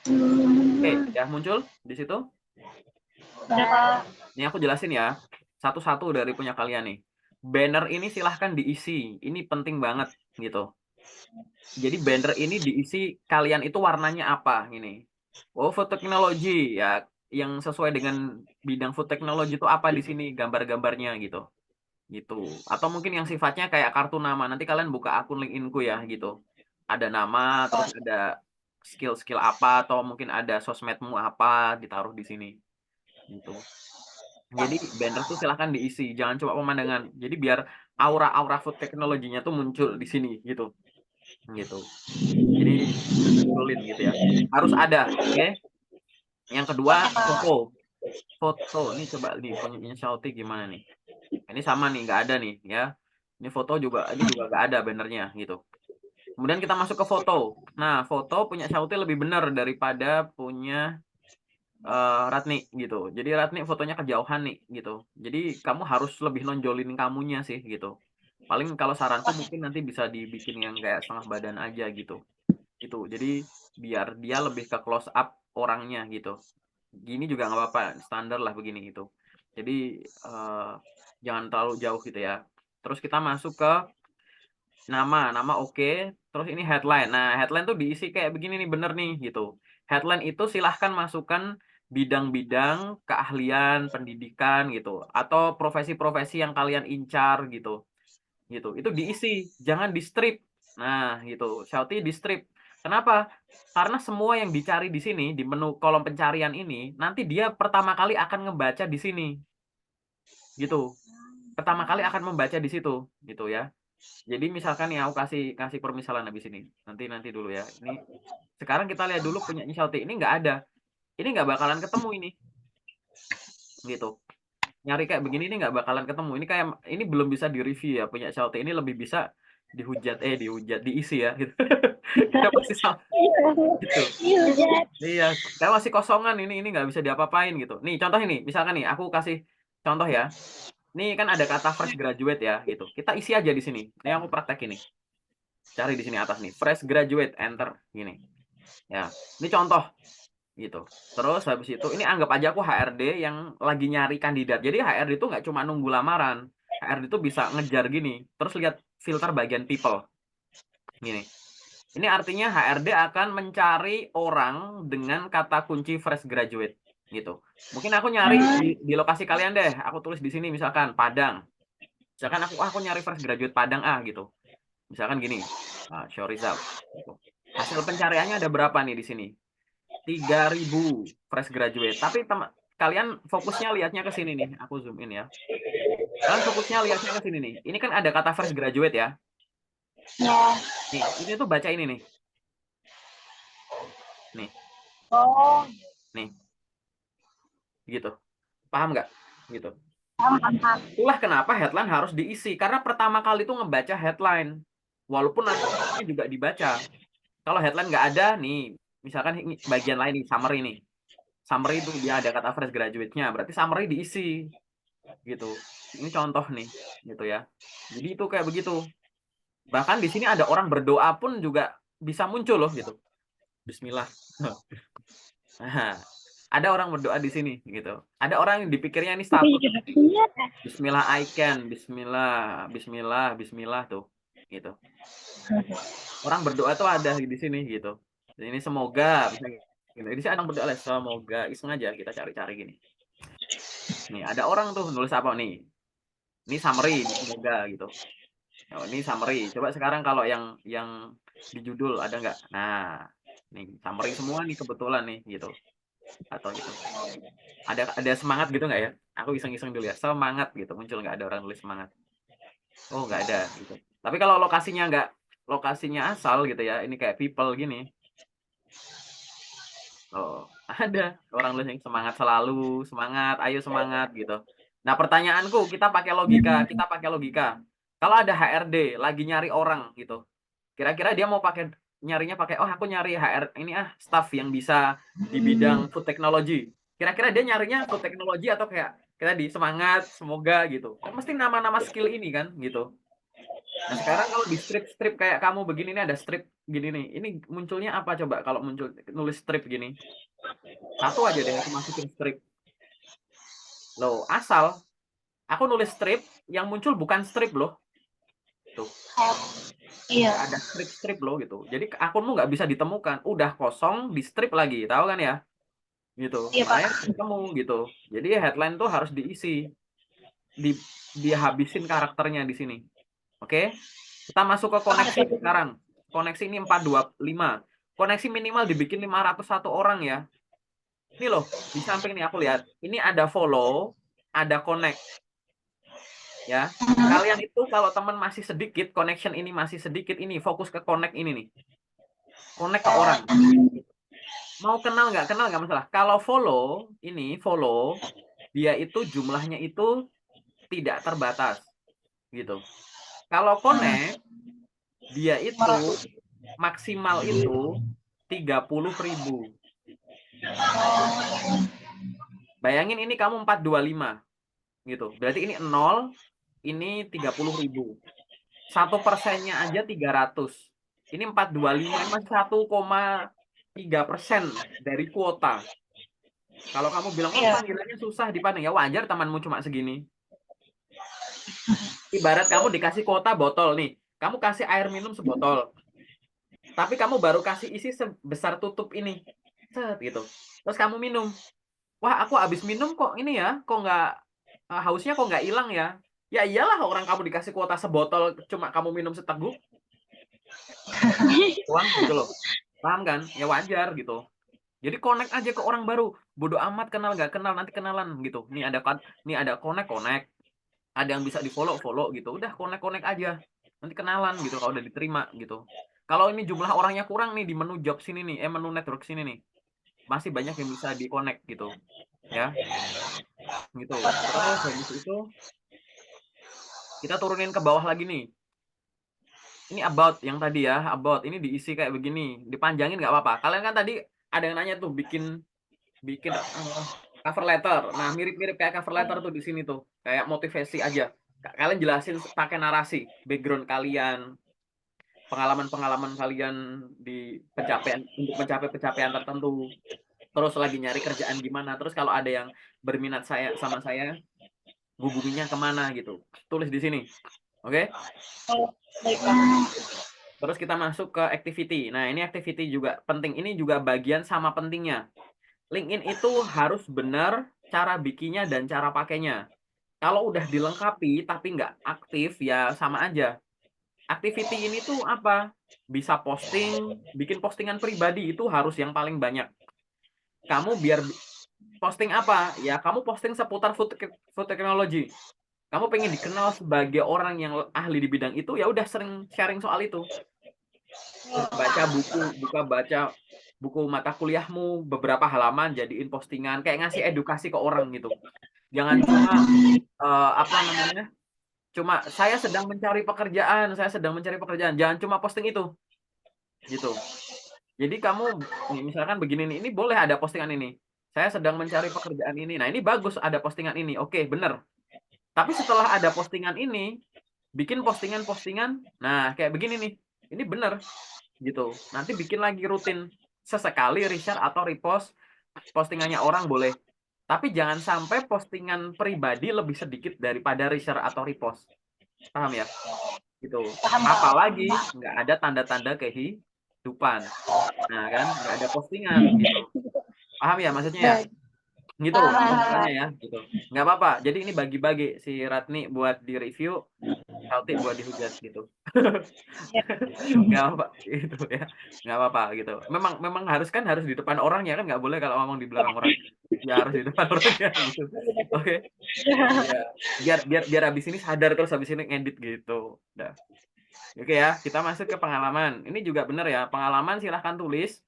Oke, ya muncul di situ. Ini aku jelasin ya, satu-satu dari punya kalian nih. Banner ini silahkan diisi, ini penting banget gitu. Jadi banner ini diisi kalian itu warnanya apa ini. Oh, food technology ya, yang sesuai dengan bidang food technology itu apa di sini gambar-gambarnya gitu. Gitu. Atau mungkin yang sifatnya kayak kartu nama. Nanti kalian buka akun LinkedIn-ku ya gitu. Ada nama, terus ada skill-skill apa atau mungkin ada sosmedmu apa ditaruh di sini gitu. Jadi banner tuh silahkan diisi, jangan cuma pemandangan. Jadi biar aura-aura food technology-nya tuh muncul di sini gitu. Gitu. Jadi munculin gitu ya. Harus ada, oke? Yang kedua, foto. Foto. Ini coba nih punyanya Shauti gimana nih? Ini sama nih, nggak ada nih ya. Ini juga nggak ada bannernya gitu. Kemudian kita masuk ke foto. Nah, foto punya Shauti lebih benar daripada punya Ratni gitu. Jadi Ratni fotonya kejauhan nih gitu. Jadi kamu harus lebih nonjolin kamunya sih gitu. Paling kalau saranku mungkin nanti bisa dibikin yang kayak setengah badan aja gitu. Gitu. Jadi biar dia lebih ke close up orangnya gitu. Gini juga nggak apa-apa, standar lah begini gitu. Jadi eh, jangan terlalu jauh gitu ya. Terus kita masuk ke nama oke. Terus ini headline. Nah, headline tuh diisi kayak begini nih, bener nih gitu. Headline itu silahkan masukkan bidang-bidang keahlian, pendidikan gitu, atau profesi-profesi yang kalian incar gitu. Gitu. Itu diisi, jangan di strip. Nah, gitu. Shouty di strip. Kenapa? Karena semua yang dicari di sini di menu kolom pencarian ini nanti dia pertama kali akan ngebaca di sini. Gitu. Pertama kali akan membaca di situ, gitu ya. Jadi misalkan ya aku kasih kasih permisalan habis ini. Nanti dulu ya. Ini sekarang kita lihat dulu punya Shouty. Ini nggak ada. Ini nggak bakalan ketemu ini. Gitu. Nyari kayak begini ini nggak bakalan ketemu. Ini kayak ini belum bisa di-review ya punya Shouty. Ini lebih bisa dihujat, diisi ya gitu. Kita pasti salah gitu. Iya, kayak masih kosongan ini nggak bisa diapa-apain gitu. Nih contoh ini, misalkan nih aku kasih contoh ya. Nih kan ada kata fresh graduate ya gitu. Kita isi aja di sini. Ini aku praktek ini. Cari di sini atas nih, fresh graduate, enter gini. Ya, ini contoh gitu. Terus habis itu ini anggap aja aku HRD yang lagi nyari kandidat. Jadi HRD itu nggak cuma nunggu lamaran. HRD itu bisa ngejar gini. Terus lihat filter bagian people. Gini. Ini artinya HRD akan mencari orang dengan kata kunci fresh graduate gitu. Mungkin aku nyari di lokasi kalian deh. Aku tulis di sini misalkan Padang. Misalkan aku nyari fresh graduate Padang gitu. Misalkan gini. Show result gitu. Hasil pencariannya ada berapa nih di sini? 3.000 fresh graduate. Tapi kalian fokusnya lihatnya ke sini nih. Aku zoom in ya. Kalian fokusnya lihatnya ke sini nih. Ini kan ada kata fresh graduate ya. Ya. Nih, ini tuh baca ini nih. Nih, Oh, nih, gitu. Paham nggak? Gitu. paham. Itulah kenapa headline harus diisi. Karena pertama kali tuh ngebaca headline. Walaupun nanti isinya juga dibaca. Kalau headline nggak ada nih, misalkan ini bagian lain nih, summary nih. Summary itu dia ada kata fresh graduate-nya. Berarti summary diisi. Gitu. Ini contoh nih. Gitu ya. Jadi itu kayak begitu. Bahkan di sini ada orang berdoa pun juga bisa muncul loh gitu. Bismillah. Nah, ada orang berdoa di sini gitu. Ada orang yang dipikirnya ini status. Bismillah I can, Bismillah, Bismillah, Bismillah tuh, gitu. Orang berdoa tuh ada di sini gitu. Dan ini semoga bisa gitu. Jadi ada orang berdoa lah, semoga iseng aja kita cari-cari gini. Nih ada orang tuh nulis apa nih? Ini summary, semoga gitu. Oh, ini summary. Coba sekarang kalau yang di judul ada nggak? Nah, nih summary semua nih kebetulan nih gitu. Atau gitu. Ada semangat gitu nggak ya? Aku iseng-iseng dulu ya. Semangat gitu muncul nggak ada orang nulis semangat. Oh nggak ada gitu. Tapi kalau lokasinya asal gitu ya, ini kayak people gini. Oh ada orang nulis yang semangat selalu, semangat, ayo semangat gitu. Nah pertanyaanku kita pakai logika. Kalau ada HRD lagi nyari orang gitu, kira-kira dia mau nyarinya pakai oh aku nyari HR ini staff yang bisa di bidang food technology. Kira-kira dia nyarinya food technology atau kayak kita di semangat, semoga gitu. Kan mesti nama-nama skill ini kan gitu. Nah, sekarang kalau di strip-strip kayak kamu begini, ini ada strip gini nih. Ini munculnya apa coba kalau muncul nulis strip gini? Satu aja deh aku masukin strip. Loh, asal aku nulis strip, yang muncul bukan strip loh. Tuh, Iya. nggak ada strip-strip loh gitu. Jadi akunmu nggak bisa ditemukan. Udah kosong, di strip lagi, tahu kan ya? Gitu. Iya, Pak. Makanya nggak ketemu gitu. Jadi headline tuh harus diisi, di dia habisin karakternya di sini. Oke? Kita masuk ke koneksi sekarang. Koneksi ini 425. Koneksi minimal dibikin 501 orang ya. Ini loh, di samping nih aku lihat. Ini ada follow, ada connect. Ya. Kalian itu kalau teman masih sedikit, connection ini masih sedikit, ini fokus ke connect ini nih. Connect ke orang. Mau kenal nggak masalah. Kalau follow, ini follow, dia itu jumlahnya itu tidak terbatas. Gitu. Kalau connect, dia itu maksimal itu 30.000. Bayangin ini kamu 425 gitu. Berarti ini 0, ini 30.000. 1%-nya aja 300. Ini 425 ini masih 1,3% dari kuota. Kalau kamu bilang, oh panggilannya susah dipandang, ya wajar temanmu cuma segini. Ibarat kamu dikasih kuota botol nih, kamu kasih air minum sebotol. Tapi kamu baru kasih isi sebesar tutup ini. Set gitu. Terus kamu minum. Wah, aku habis minum kok ini ya, kok nggak hausnya kok nggak hilang ya? Ya iyalah, orang kamu dikasih kuota sebotol cuma kamu minum seteguk doang gitu loh. Paham kan? Ya wajar gitu. Jadi connect aja ke orang baru. Bodoh amat kenal nggak kenal, nanti kenalan gitu. Nih ada connect. Ada yang bisa di-follow gitu. Udah connect aja. Nanti kenalan gitu kalau udah diterima gitu. Kalau ini jumlah orangnya kurang nih di menu job sini nih, menu network sini nih. Masih banyak yang bisa di-connect gitu. Ya, gitu. Terus habis itu kita turunin ke bawah lagi nih. Ini about yang tadi ya, about ini diisi kayak begini, dipanjangin nggak apa-apa. Kalian kan tadi ada yang nanya tuh bikin bikin cover letter. Nah, mirip-mirip kayak cover letter tuh di sini tuh, kayak motivasi aja. Kalian jelasin pakai narasi, background kalian, pengalaman-pengalaman kalian di pencapaian untuk mencapai pencapaian tertentu. Terus lagi nyari kerjaan gimana. Terus kalau ada yang berminat sama saya, hubunginya kemana gitu. Tulis di sini. Oke? Baik, Pak. Terus kita masuk ke activity. Nah, ini activity juga penting. Ini juga bagian sama pentingnya. LinkedIn itu harus benar cara bikinnya dan cara pakainya. Kalau udah dilengkapi tapi nggak aktif, ya sama aja. Activity ini tuh apa? Bisa posting, bikin postingan pribadi itu harus yang paling banyak. Kamu biar posting apa? Ya, kamu posting seputar food technology. Kamu pengen dikenal sebagai orang yang ahli di bidang itu, ya udah sering sharing soal itu. Baca buku mata kuliahmu beberapa halaman jadiin postingan, kayak ngasih edukasi ke orang gitu. Jangan cuma apa namanya? Cuma saya sedang mencari pekerjaan. Jangan cuma posting itu. Gitu. Jadi kamu misalkan begini nih, ini boleh ada postingan ini. Saya sedang mencari pekerjaan ini. Nah, ini bagus ada postingan ini. Oke, bener. Tapi setelah ada postingan ini, bikin postingan-postingan. Nah, kayak begini nih. Ini bener gitu. Nanti bikin lagi rutin. Sesekali reshare atau repost postingannya orang boleh. Tapi jangan sampai postingan pribadi lebih sedikit daripada reshare atau repost. Paham ya? Gitu. Apalagi nggak ada tanda-tanda kehidupan. Nah kan, nggak ada postingan gitu. Paham ya maksudnya ya? Gitu maksudnya ya, gitu. Nggak apa-apa. Jadi ini bagi-bagi si Ratni buat di review, Celtic buat dihujat gitu. Nggak apa gitu ya, nggak apa-apa gitu. Memang harus di depan orang ya kan, nggak boleh kalau ngomong di belakang orang. Ya harus di depan orangnya gitu. Oke. Ya, biar habis ini sadar terus habis ini ngedit gitu. Udah. Oke ya, kita masuk ke pengalaman. Ini juga benar ya, pengalaman silahkan tulis.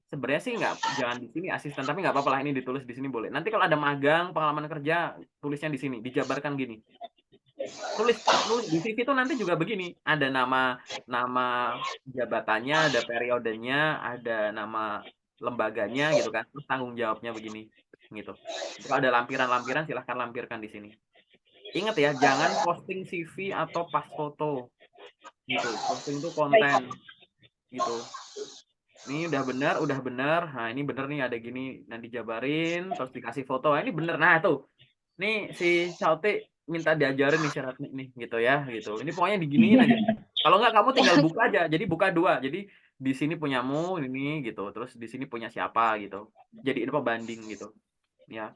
Sebenarnya sih jangan di sini asisten, tapi nggak apa-apa lah, ini ditulis di sini boleh. Nanti kalau ada magang, pengalaman kerja, tulisnya di sini, dijabarkan gini. Tulis di CV itu nanti juga begini, ada nama jabatannya, ada periodenya, ada nama lembaganya gitu kan, terus tanggung jawabnya begini gitu. Kalau ada lampiran silahkan lampirkan di sini. Ingat ya, jangan posting CV atau pas foto gitu. Posting itu Baik, Kak. konten gitu. Ini udah benar. Nah, ini bener nih ada gini, nanti jabarin, terus dikasih foto. Nah, ini bener. Nah, tuh. Nih si Sauti minta diajarin nih syaratnya nih gitu ya, gitu. Ini pokoknya diginiin aja. Kalau nggak kamu tinggal buka aja. Jadi buka dua. Jadi di sini punyamu ini gitu, terus di sini punya siapa gitu. Jadi apa banding gitu. Ya.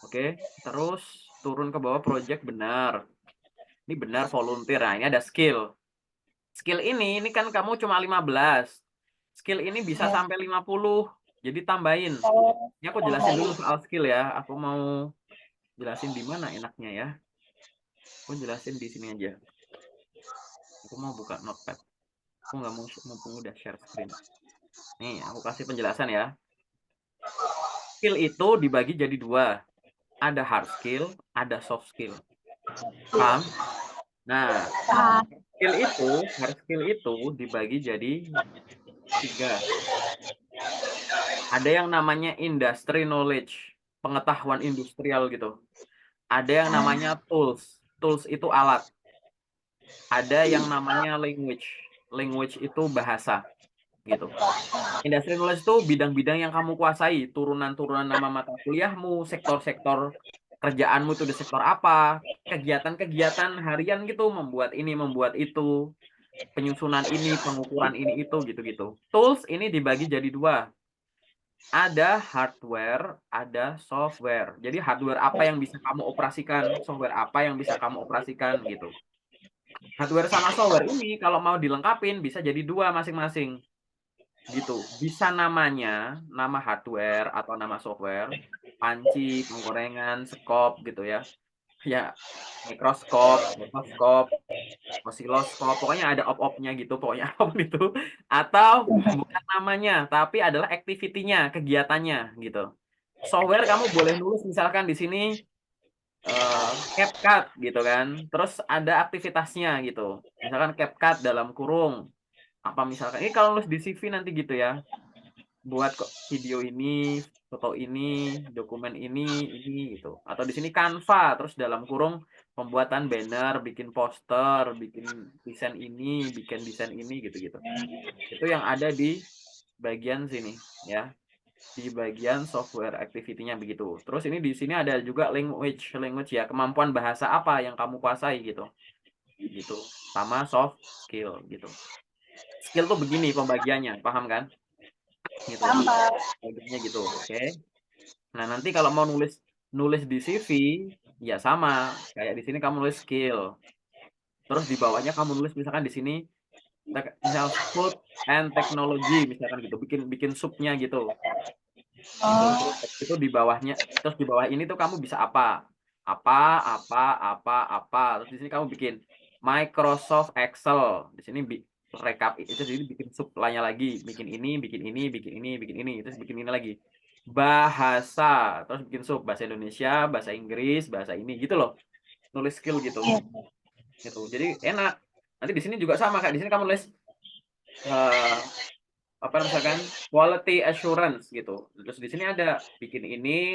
Oke. Terus turun ke bawah project benar. Ini benar volunteer. Nah, ini ada skill. Skill ini kan kamu cuma 15. Skill ini bisa Ya. sampai 50. Jadi tambahin. Oh, Ini aku jelasin dulu tambahin. soal skill ya. Aku mau jelasin di mana enaknya ya. Aku jelasin di sini aja. Aku mau buka notepad. Aku nggak mau mumpung udah share screen. Nih, aku kasih penjelasan ya. Skill itu dibagi jadi dua. Ada hard skill, ada soft skill. Paham? Nah, Ah, hard skill itu dibagi jadi tiga. Ada yang namanya industry knowledge, pengetahuan industrial gitu. Ada yang namanya tools. Tools itu alat. Ada yang namanya language. Language itu bahasa gitu. Industri knowledge itu bidang-bidang yang kamu kuasai, turunan-turunan nama mata kuliahmu, sektor-sektor kerjaanmu itu di sektor apa, kegiatan-kegiatan harian gitu, membuat ini, membuat itu, penyusunan ini, pengukuran ini, itu, gitu-gitu. Tools ini dibagi jadi dua. Ada hardware, ada software. Jadi hardware apa yang bisa kamu operasikan, software apa yang bisa kamu operasikan gitu. Hardware sama software ini kalau mau dilengkapin bisa jadi dua masing-masing gitu. Bisa namanya, nama hardware atau nama software, panci, penggorengan, skop gitu ya. Ya, mikroskop, stetoskop, osiloskop, pokoknya ada op-opnya gitu, pokoknya apapun itu. Atau bukan namanya, tapi adalah activity-nya, kegiatannya gitu. Software kamu boleh nulis misalkan di sini CapCut gitu kan. Terus ada aktivitasnya gitu. Misalkan CapCut dalam kurung apa misalkan ini kalau nulis di CV nanti gitu ya. Buat kok video ini, foto ini, dokumen ini gitu. Atau di sini Canva, terus dalam kurung pembuatan banner, bikin poster, bikin desain ini gitu-gitu. Itu yang ada di bagian sini ya, di bagian software activity-nya begitu. Terus ini di sini ada juga language ya, kemampuan bahasa apa yang kamu kuasai gitu. Gitu. Sama soft skill gitu. Skill tuh begini pembagiannya, paham kan? Gitu. paham, Pak. Bagiannya gitu. Oke. Nah, nanti kalau mau nulis nulis di CV, ya sama. Kayak di sini kamu nulis skill. Terus di bawahnya kamu nulis misalkan di sini misal food and technology misalkan gitu, bikin bikin subnya gitu. Gitu. Oh, Terus itu di bawahnya, terus di bawah ini tuh kamu bisa apa? Apa, apa. Terus di sini kamu bikin Microsoft Excel. Di sini rekap itu jadi bikin sublanya lagi, bikin ini, terus bikin ini lagi. Bahasa, terus bikin sub bahasa Indonesia, bahasa Inggris, bahasa ini gitu loh. Nulis skill gitu. iya. Gitu. Jadi enak. Nanti di sini juga sama Kak. Di sini kamu nulis eh, apa misalkan quality assurance gitu. Terus di sini ada bikin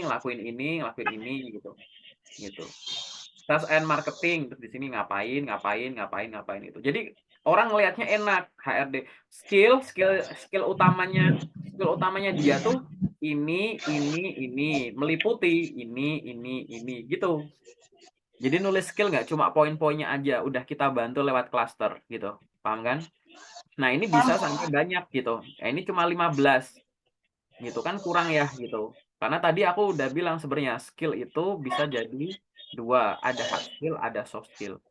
ngelakuin ini gitu. Gitu. Sales and marketing terus di sini ngapain itu. Jadi orang ngelihatnya enak HRD. Skill utamanya dia tuh ini meliputi ini gitu. Jadi nulis skill nggak cuma poin-poinnya aja, udah kita bantu lewat cluster gitu. Paham kan? Nah, ini bisa Paham. sampai banyak gitu. Ini cuma 15 gitu kan kurang ya gitu. Karena tadi aku udah bilang sebenarnya skill itu bisa jadi dua, ada hard skill, ada soft skill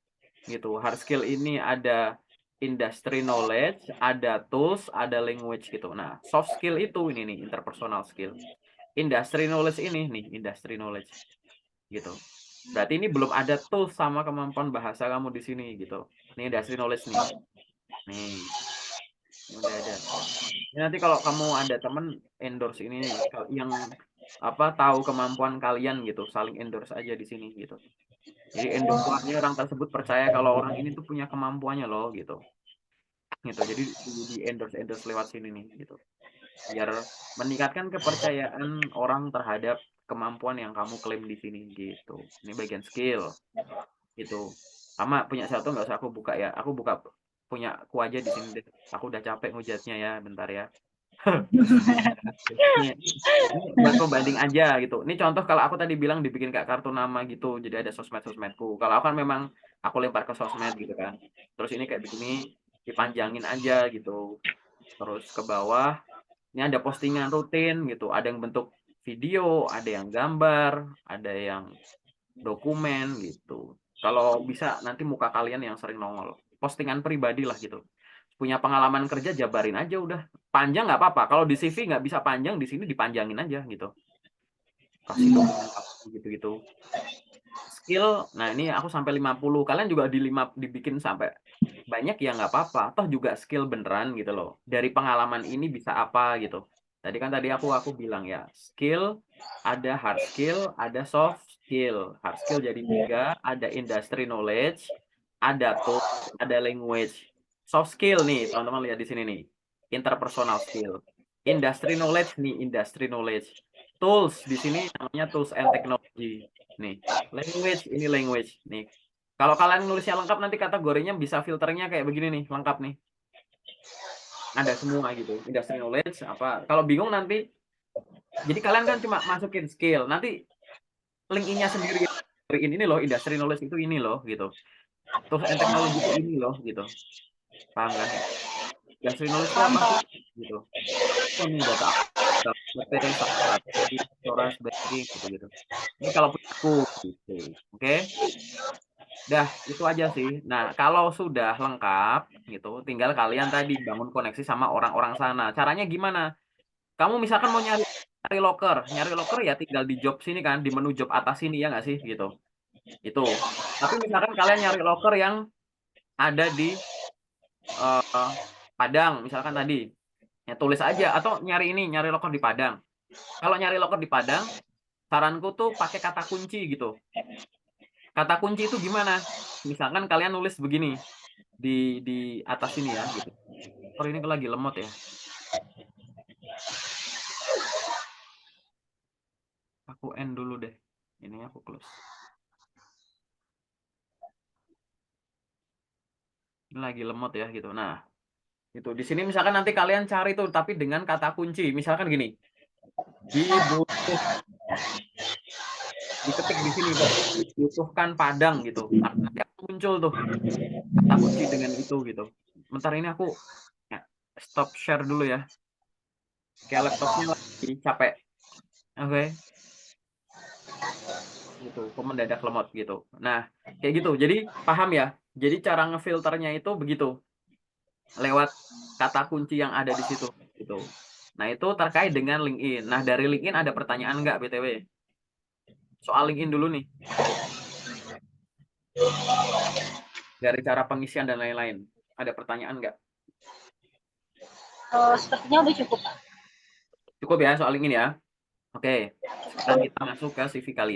gitu. Hard skill ini ada industry knowledge, ada tools, ada language gitu. Nah, soft skill itu ini nih interpersonal skill. Industry knowledge ini nih industry knowledge gitu. Berarti ini belum ada tools sama kemampuan bahasa kamu di sini gitu. Ini industry knowledge nih. Nih, ini udah ada. Ini nanti kalau kamu ada temen endorse ini nih, yang apa tahu kemampuan kalian gitu, saling endorse aja di sini gitu. Jadi endorse tuh artinya orang tersebut percaya kalau orang ini tuh punya kemampuannya loh gitu. Gitu. Jadi di endorse endorse lewat sini nih gitu. Biar meningkatkan kepercayaan orang terhadap kemampuan yang kamu klaim di sini gitu. Ini bagian skill. Gitu. Sama punya satu nggak usah aku buka ya. Aku buka punya aku aja di sini deh. Aku udah capek ngujatnya ya, bentar ya. Ini buat pembanding aja gitu. Ini contoh kalau aku tadi bilang dibikin kayak kartu nama gitu. Jadi ada sosmed-sosmedku. Kalau aku kan memang aku lempar ke sosmed gitu kan. Terus ini kayak begini dipanjangin aja gitu. Terus ke bawah ini ada postingan rutin gitu. Ada yang bentuk video, ada yang gambar, ada yang dokumen gitu. Kalau bisa nanti muka kalian yang sering nongol. Postingan pribadi lah gitu. Punya pengalaman kerja jabarin aja udah. Panjang nggak apa-apa. Kalau di CV nggak bisa panjang, di sini dipanjangin aja gitu. Kasih dokumen gitu-gitu. Skill, nah ini aku sampai 50. Kalian juga dibikin sampai banyak ya nggak apa-apa. Toh juga skill beneran gitu loh. Dari pengalaman ini bisa apa gitu. Tadi aku bilang ya, skill ada hard skill, ada soft skill. Hard skill jadi 3, ada industry knowledge, ada tools, ada language. Soft skill nih, teman-teman lihat di sini nih. Interpersonal skill. Industry knowledge nih, industry knowledge. Tools di sini namanya tools and technology. Nih, language ini language nih. Kalau kalian nulisnya lengkap nanti kategorinya bisa filternya kayak begini nih, lengkap nih. Ada semua gitu. Industry knowledge apa. Kalau bingung nanti jadi kalian kan cuma masukin skill. Nanti LinkedIn-nya sendiri ini loh, industry knowledge itu ini loh gitu. Tools and technology itu ini loh gitu. Paham kan? Industry knowledge itu apa sih? Gitu. Oh, ini data marketing, strategi, insurance, banking gitu-gitu. Ini kalau punya aku gitu. Oke. Dah, itu aja sih. Nah, kalau sudah lengkap gitu, tinggal kalian tadi bangun koneksi sama orang-orang sana. Caranya gimana? Kamu misalkan mau nyari loker ya tinggal di job sini kan, di menu job atas sini ya nggak sih gitu. Itu. Tapi misalkan kalian nyari loker yang ada di eh, Padang, misalkan tadi, ya tulis aja atau nyari loker di Padang. Kalau nyari loker di Padang, saranku tuh pakai kata kunci gitu. Kata kunci itu gimana? Misalkan kalian nulis begini di atas sini ya gitu. Oh ini lagi lemot ya. Aku end dulu deh. Ini aku close. Ini lagi lemot ya gitu. Nah, itu di sini misalkan nanti kalian cari tuh tapi dengan kata kunci. Misalkan gini. Dibutuh diketik di sini dibutuhkan Padang gitu. Nanti muncul tuh kata kunci dengan itu gitu. Bentar ini aku ya, stop share dulu ya. Kayak laptopnya lagi capek. Oke. Gitu, kok mendadak lemot gitu. Nah, kayak gitu. Jadi paham ya. Jadi cara ngefilternya itu begitu. Lewat kata kunci yang ada di situ gitu. Nah, itu terkait dengan LinkedIn. Nah, dari LinkedIn ada pertanyaan nggak BTW? Soal LinkedIn dulu nih. Dari cara pengisian dan lain-lain. Ada pertanyaan nggak? Sepertinya udah cukup. Cukup ya soal LinkedIn ya. Oke. Sekarang kita masuk ke CV kalian.